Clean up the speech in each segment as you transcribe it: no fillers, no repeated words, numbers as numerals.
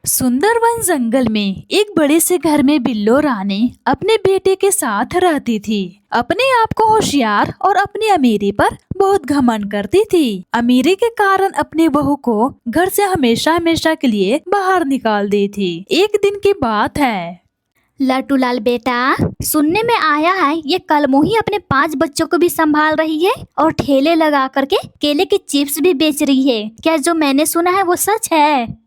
सुंदरवन जंगल में एक बड़े से घर में बिल्लो रानी अपने बेटे के साथ रहती थी। अपने आप को होशियार और अपनी अमीरी पर बहुत घमंड करती थी। अमीरी के कारण अपनी बहू को घर से हमेशा हमेशा के लिए बाहर निकाल दी थी। एक दिन की बात है। लट्टूलाल बेटा, सुनने में आया है ये कलमुही अपने 5 बच्चों को भी संभाल रही है और ठेले लगा करके केले के चिप्स भी बेच रही है। क्या जो मैंने सुना है वो सच है?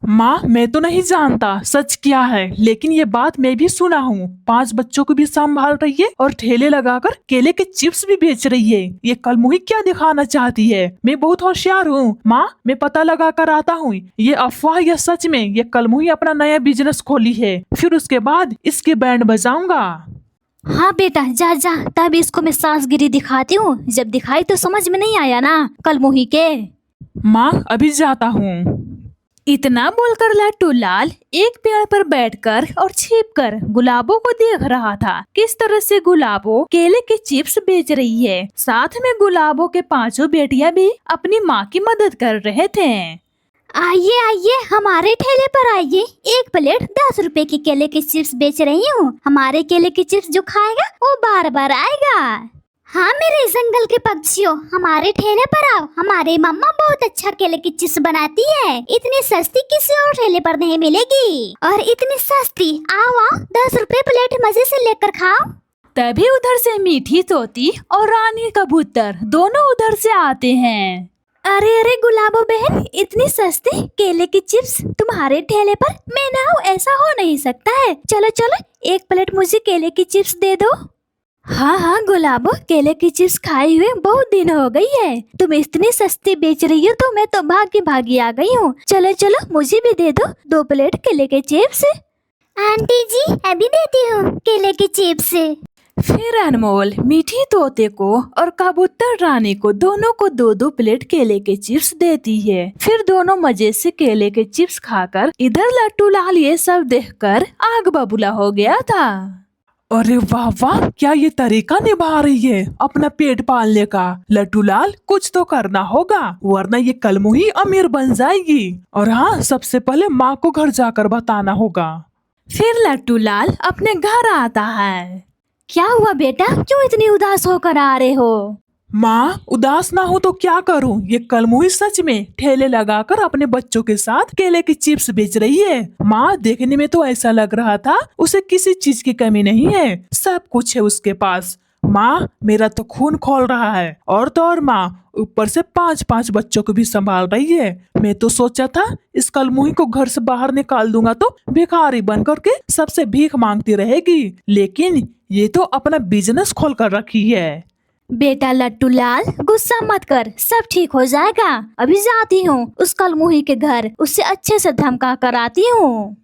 माँ, मैं तो नहीं जानता सच क्या है, लेकिन ये बात मैं भी सुना हूँ। 5 बच्चों को भी संभाल रही है और ठेले लगाकर केले के चिप्स भी बेच रही है। ये कलमुही क्या दिखाना चाहती है? मैं बहुत होशियार हूँ माँ, मैं पता लगा कर आता हूँ ये अफवाह या सच में ये कलमुही अपना नया बिजनेस खोली है। फिर उसके बाद इसके बैंड बजाऊंगा। हाँ बेटा, जा जा, तब इसको मैं सासगिरी दिखाती हूँ। जब दिखाई तो समझ में नहीं आया ना कलमुही के। माँ, अभी जाता हूँ। इतना बोलकर लट्टू लाल एक पेड़ पर बैठकर और छिपकर गुलाबों को देख रहा था। किस तरह से गुलाबों केले के चिप्स बेच रही है। साथ में गुलाबों के 5 बेटियां भी अपनी माँ की मदद कर रहे थे। आइए आइए, हमारे ठेले पर आइए। एक प्लेट 10 रुपए की केले के चिप्स बेच रही हूँ। हमारे केले के चिप्स जो खाएगा वो बार बार आएगा। हाँ मेरे जंगल के पक्षियों, हमारे ठेले पर आओ। हमारी मम्मा बहुत अच्छा केले की चिप्स बनाती है। इतनी सस्ती किसी और ठेले पर नहीं मिलेगी। और इतनी सस्ती, आओ आओ, 10 रुपए प्लेट मजे से लेकर खाओ। तभी उधर से मीठी तोती और रानी कबूतर दोनों उधर से आते हैं। अरे अरे गुलाबो बहन, इतनी सस्ती केले की चिप्स तुम्हारे ठेले पर? मैं ना हूँ, ऐसा हो नहीं सकता है। चलो चलो, एक प्लेट मुझे केले की चिप्स दे दो। हाँ हाँ गुलाबो, केले की चिप्स खाई हुए बहुत दिन हो गई है। तुम इतनी सस्ती बेच रही हो तो मैं तो भागी भागी आ गई हूँ। चलो चलो, मुझे भी दे दो 2 प्लेट केले के चिप्स। आंटी जी, अभी देती हूँ केले की चिप्स। फिर अनमोल मीठी तोते को और कबूतर रानी को दोनों को 2-2 प्लेट केले के चिप्स देती है। फिर दोनों मजे से केले के चिप्स खाकर इधर लट्टू लाल ये सब देखकर आग बबूला हो गया था। अरे वाह वाह, क्या ये तरीका निभा रही है अपना पेट पालने का। लट्टू लाल, कुछ तो करना होगा वरना ये कलमुही अमीर बन जाएगी। और हाँ, सबसे पहले माँ को घर जाकर बताना होगा। फिर लट्टू लाल अपने घर आता है। क्या हुआ बेटा, क्यों इतनी उदास होकर आ रहे हो? माँ, उदास ना हो तो क्या करूँ? ये कलमुही सच में ठेले लगाकर अपने बच्चों के साथ केले की चिप्स बेच रही है। माँ, देखने में तो ऐसा लग रहा था उसे किसी चीज की कमी नहीं है, सब कुछ है उसके पास। माँ, मेरा तो खून खौल रहा है। और तो और माँ, ऊपर से 5-5 बच्चों को भी संभाल रही है। मैं तो सोचा था इस कलमुही को घर से बाहर निकाल दूंगा तो भिखारी बन करके सबसे भीख मांगती रहेगी, लेकिन ये तो अपना बिजनेस खोल कर रखी है। बेटा लट्टू लाल, गुस्सा मत कर, सब ठीक हो जाएगा। अभी जाती हूँ उस कलमुही के घर, उससे अच्छे से धमका कर आती हूँ।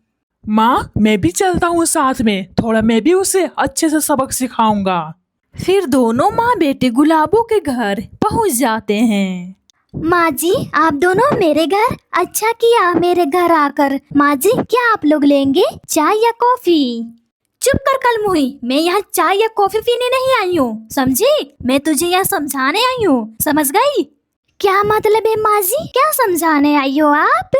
माँ, मैं भी चलता हूँ साथ में, थोड़ा मैं भी उसे अच्छे से सबक सिखाऊंगा। फिर दोनों माँ बेटे गुलाबों के घर पहुँच जाते हैं। माँ जी, आप दोनों मेरे घर? अच्छा किया मेरे घर आकर। माँ जी, क्या आप लोग लेंगे, चाय या कॉफी? चुप कर कलमुही, मैं यहाँ चाय या कॉफी पीने नहीं आई हूँ, समझी? मैं तुझे यहाँ समझाने आई हूँ, समझ गई? क्या मतलब है माँ जी, क्या समझाने आई हो आप?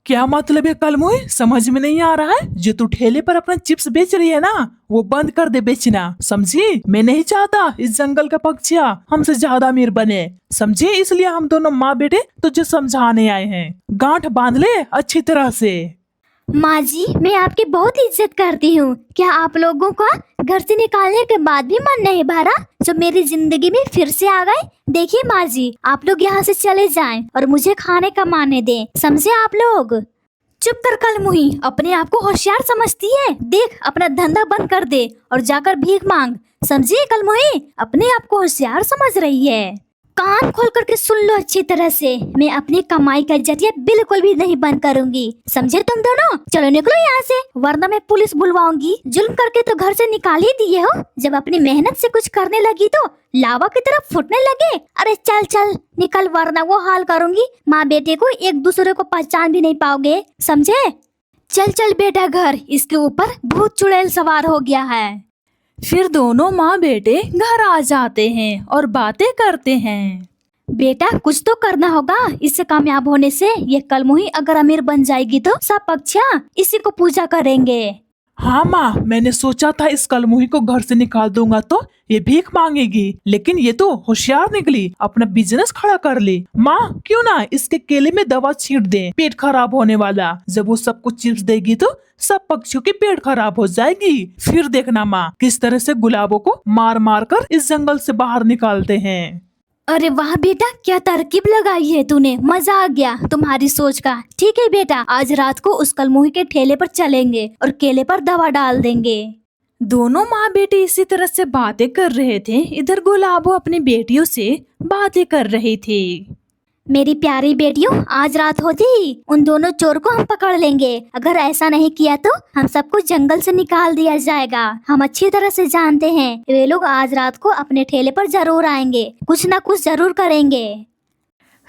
क्या मतलब है कलमुही, समझ में नहीं आ रहा है? जो तू ठेले पर अपना चिप्स बेच रही है ना, वो बंद कर दे बेचना, समझी? मैं नहीं चाहता इस जंगल का पक्षियाँ हमसे ज्यादा अमीर बने, समझी? इसलिए हम दोनों माँ बेटे तुझे समझाने आए हैं। गांठ बांध ले अच्छी तरह से। माँ जी, मैं आपकी बहुत इज्जत करती हूँ। क्या आप लोगों का घर से निकालने के बाद भी मन नहीं भरा जो मेरी जिंदगी में फिर से आ गए? देखिए माँ जी, आप लोग यहाँ से चले जाएं और मुझे खाने का माने दें, समझे आप लोग? चुप कर कलमुही, अपने आप को होशियार समझती है? देख, अपना धंधा बंद कर दे और जाकर भीख मांग, समझी कलमुही? अपने आप को होशियार समझ रही है। कान खोल करके सुन लो अच्छी तरह से, मैं अपनी कमाई का जरिया बिल्कुल भी नहीं बंद करूंगी, समझे तुम दोनों? चलो निकलो यहाँ से, वरना मैं पुलिस बुलवाऊंगी। जुल्म करके तो घर से निकाल ही दिए हो, जब अपनी मेहनत से कुछ करने लगी तो लावा की तरफ फुटने लगे। अरे चल चल निकल, वरना वो हाल करूंगी, माँ बेटे को एक दूसरे को पहचान भी नहीं पाओगे, समझे? चल चल बेटा घर, इसके ऊपर भूत चुड़ैल सवार हो गया है। फिर दोनों माँ बेटे घर आ जाते हैं और बातें करते हैं। बेटा कुछ तो करना होगा इससे कामयाब होने से। ये कलमुही अगर अमीर बन जाएगी तो सब पक्षियाँ इसी को पूजा करेंगे। हाँ माँ, मैंने सोचा था इस कलमुही को घर से निकाल दूंगा तो ये भीख मांगेगी, लेकिन ये तो होशियार निकली, अपना बिजनेस खड़ा कर ली। माँ क्यों ना इसके केले में दवा छींट दे, पेट खराब होने वाला। जब वो सबको चिप्स देगी तो सब पक्षियों की पेट खराब हो जाएगी। फिर देखना माँ किस तरह से गुलाबों को मार मार कर इस जंगल से बाहर निकालते हैं। अरे वाह बेटा, क्या तरकीब लगाई है तूने, मजा आ गया तुम्हारी सोच का। ठीक है बेटा, आज रात को उस कलमुही के ठेले पर चलेंगे और केले पर दवा डाल देंगे। दोनों माँ बेटे इसी तरह से बातें कर रहे थे। इधर गुलाबो अपनी बेटियों से बातें कर रही थी। मेरी प्यारी बेटियों, आज रात होती ही उन दोनों चोर को हम पकड़ लेंगे। अगर ऐसा नहीं किया तो हम सबको जंगल से निकाल दिया जाएगा। हम अच्छी तरह से जानते हैं वे लोग आज रात को अपने ठेले पर जरूर आएंगे, कुछ ना कुछ जरूर करेंगे।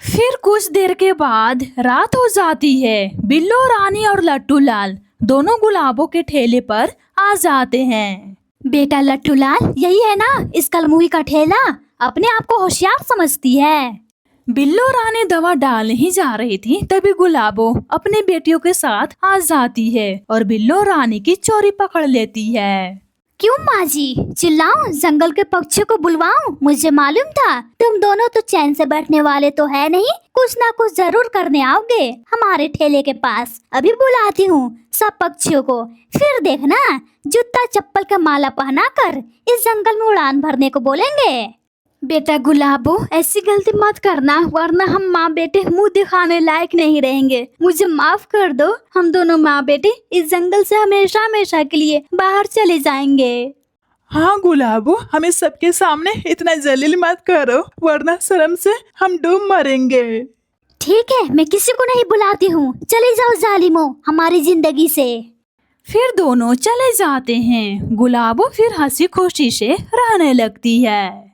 फिर कुछ देर के बाद रात हो जाती है। बिल्लो रानी और लट्टू लाल दोनों गुलाबों के ठेले पर आ जाते हैं। बेटा लट्टू लाल, यही है ना इस कलमुही का ठेला? अपने आप को होशियार समझती है। बिल्लो रानी दवा डालने ही जा रही थी, तभी गुलाबो अपने बेटियों के साथ आ जाती है और बिल्लो रानी की चोरी पकड़ लेती है। क्यों माँ जी, चिल्लाऊं, जंगल के पक्षियों को बुलवाऊं? मुझे मालूम था तुम दोनों तो चैन से बैठने वाले तो है नहीं, कुछ ना कुछ जरूर करने आओगे हमारे ठेले के पास। अभी बुलाती हूँ सब पक्षियों को, फिर देखना जूता चप्पल का माला पहना कर इस जंगल में उड़ान भरने को बोलेंगे। बेटा गुलाबो, ऐसी गलती मत करना, वरना हम माँ बेटे मुंह दिखाने लायक नहीं रहेंगे। मुझे माफ कर दो, हम दोनों माँ बेटे इस जंगल से हमेशा हमेशा के लिए बाहर चले जाएंगे। हाँ गुलाबो, हमें सबके सामने इतना जलील मत करो, वरना शर्म से हम डूब मरेंगे। ठीक है, मैं किसी को नहीं बुलाती हूँ, चले जाओ जालिमो हमारी जिंदगी से। फिर दोनों चले जाते हैं। गुलाबो फिर हंसी खुशी से रहने लगती है।